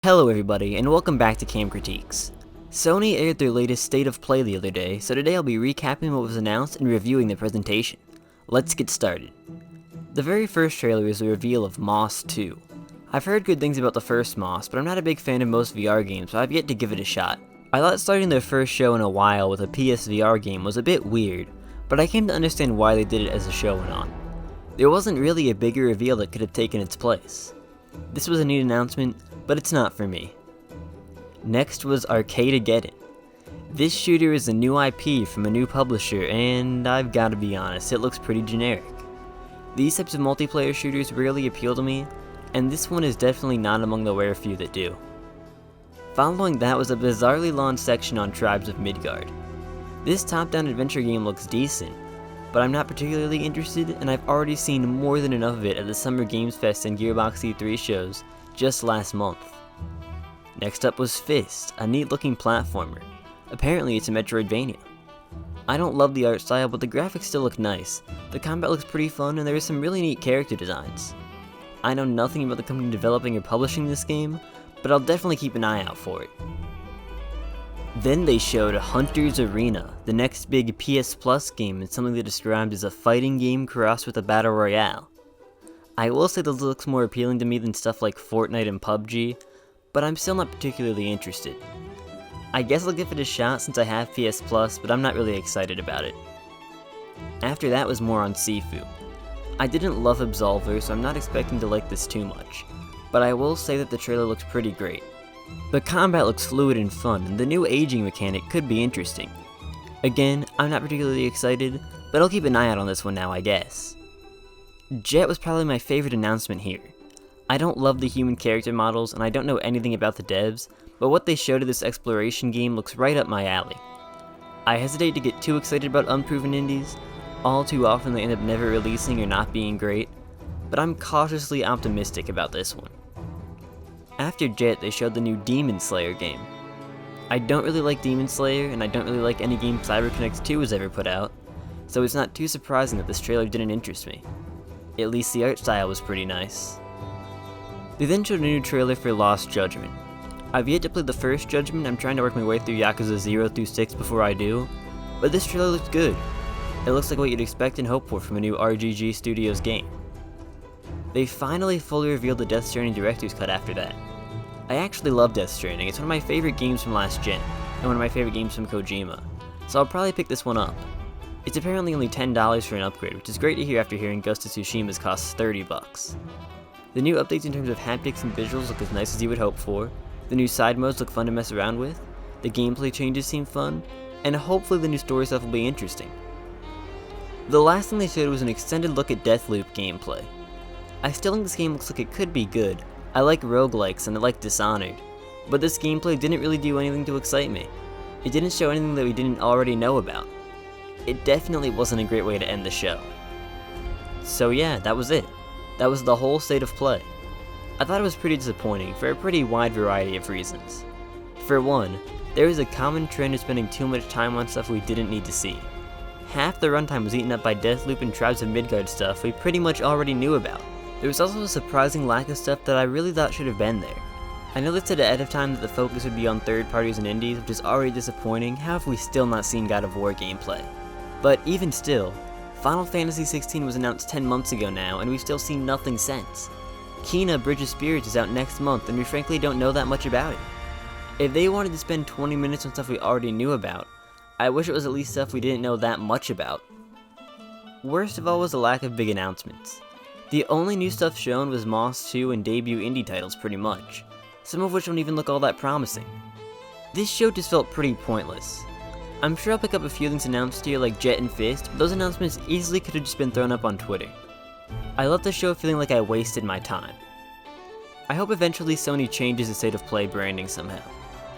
Hello everybody, and welcome back to Cam Critiques. Sony aired their latest State of Play the other day, so today I'll be recapping what was announced and reviewing the presentation. Let's get started. The very first trailer is the reveal of Moss 2. I've heard good things about the first Moss, but I'm not a big fan of most VR games, so I've yet to give it a shot. I thought starting their first show in a while with a PSVR game was a bit weird, but I came to understand why they did it as the show went on. There wasn't really a bigger reveal that could have taken its place. This was a neat announcement, but it's not for me. Next was Arcadegeddon. This shooter is a new IP from a new publisher, and I've gotta be honest, it looks pretty generic. These types of multiplayer shooters rarely appeal to me, and this one is definitely not among the rare few that do. Following that was a bizarrely launched section on Tribes of Midgard. This top-down adventure game looks decent, but I'm not particularly interested, and I've already seen more than enough of it at the Summer Games Fest and Gearbox E3 shows just last month. Next up was Fist, a neat looking platformer. Apparently it's a Metroidvania. I don't love the art style, but the graphics still look nice. The combat looks pretty fun, and there are some really neat character designs. I know nothing about the company developing or publishing this game, but I'll definitely keep an eye out for it. Then they showed Hunter's Arena, the next big PS Plus game, and something they described as a fighting game crossed with a battle royale. I will say this looks more appealing to me than stuff like Fortnite and PUBG, but I'm still not particularly interested. I guess I'll give it a shot since I have PS Plus, but I'm not really excited about it. After that was more on Sifu. I didn't love Absolver, so I'm not expecting to like this too much, but I will say that the trailer looks pretty great. The combat looks fluid and fun, and the new aging mechanic could be interesting. Again, I'm not particularly excited, but I'll keep an eye out on this one now, I guess. Jet was probably my favorite announcement here. I don't love the human character models, and I don't know anything about the devs, but what they showed of this exploration game looks right up my alley. I hesitate to get too excited about unproven indies. All too often they end up never releasing or not being great, but I'm cautiously optimistic about this one. After Jet, they showed the new Demon Slayer game. I don't really like Demon Slayer, and I don't really like any game CyberConnect 2 has ever put out, so it's not too surprising that this trailer didn't interest me. At least the art style was pretty nice. They then showed a new trailer for Lost Judgment. I've yet to play the first Judgment. I'm trying to work my way through Yakuza 0 through 6 before I do, but this trailer looks good. It looks like what you'd expect and hope for from a new RGG Studios game. They finally fully revealed the Death Stranding Director's Cut after that. I actually love Death Stranding. It's one of my favorite games from last gen, and one of my favorite games from Kojima, so I'll probably pick this one up. It's apparently only $10 for an upgrade, which is great to hear after hearing Ghost of Tsushima's costs $30. The new updates in terms of haptics and visuals look as nice as you would hope for, the new side modes look fun to mess around with, the gameplay changes seem fun, and hopefully the new story stuff will be interesting. The last thing they showed was an extended look at Deathloop gameplay. I still think this game looks like it could be good. I like roguelikes and I like Dishonored, but this gameplay didn't really do anything to excite me. It didn't show anything that we didn't already know about. It definitely wasn't a great way to end the show. So yeah, that was it. That was the whole State of Play. I thought it was pretty disappointing for a pretty wide variety of reasons. For one, there is a common trend of spending too much time on stuff we didn't need to see. Half the runtime was eaten up by Deathloop and Tribes of Midgard stuff we pretty much already knew about. There was also a surprising lack of stuff that I really thought should have been there. I know they said ahead of time that the focus would be on third parties and indies, which is already disappointing. How have we still not seen God of War gameplay? But even still, Final Fantasy XVI was announced 10 months ago now, and we've still seen nothing since. Kena Bridge of Spirits is out next month, and we frankly don't know that much about it. If they wanted to spend 20 minutes on stuff we already knew about, I wish it was at least stuff we didn't know that much about. Worst of all was the lack of big announcements. The only new stuff shown was Moss 2 and debut indie titles pretty much, some of which don't even look all that promising. This show just felt pretty pointless. I'm sure I'll pick up a few things announced here like Jet and Fist, but those announcements easily could have just been thrown up on Twitter. I left the show feeling like I wasted my time. I hope eventually Sony changes the State of Play branding somehow.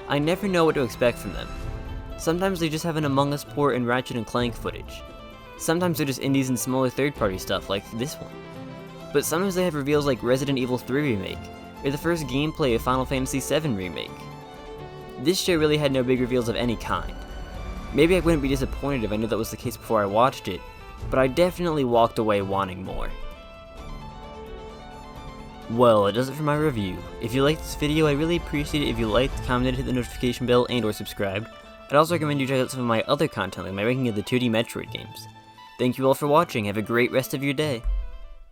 I never know what to expect from them. Sometimes they just have an Among Us port and Ratchet & Clank footage. Sometimes they're just indies and smaller third-party stuff like this one. But sometimes they have reveals like Resident Evil 3 Remake, or the first gameplay of Final Fantasy VII Remake. This show really had no big reveals of any kind. Maybe I wouldn't be disappointed if I knew that was the case before I watched it, but I definitely walked away wanting more. Well, it does it for my review. If you liked this video, I'd really appreciate it if you liked, commented, hit the notification bell, and or subscribed. I'd also recommend you check out some of my other content, like my ranking of the 2D Metroid games. Thank you all for watching, have a great rest of your day.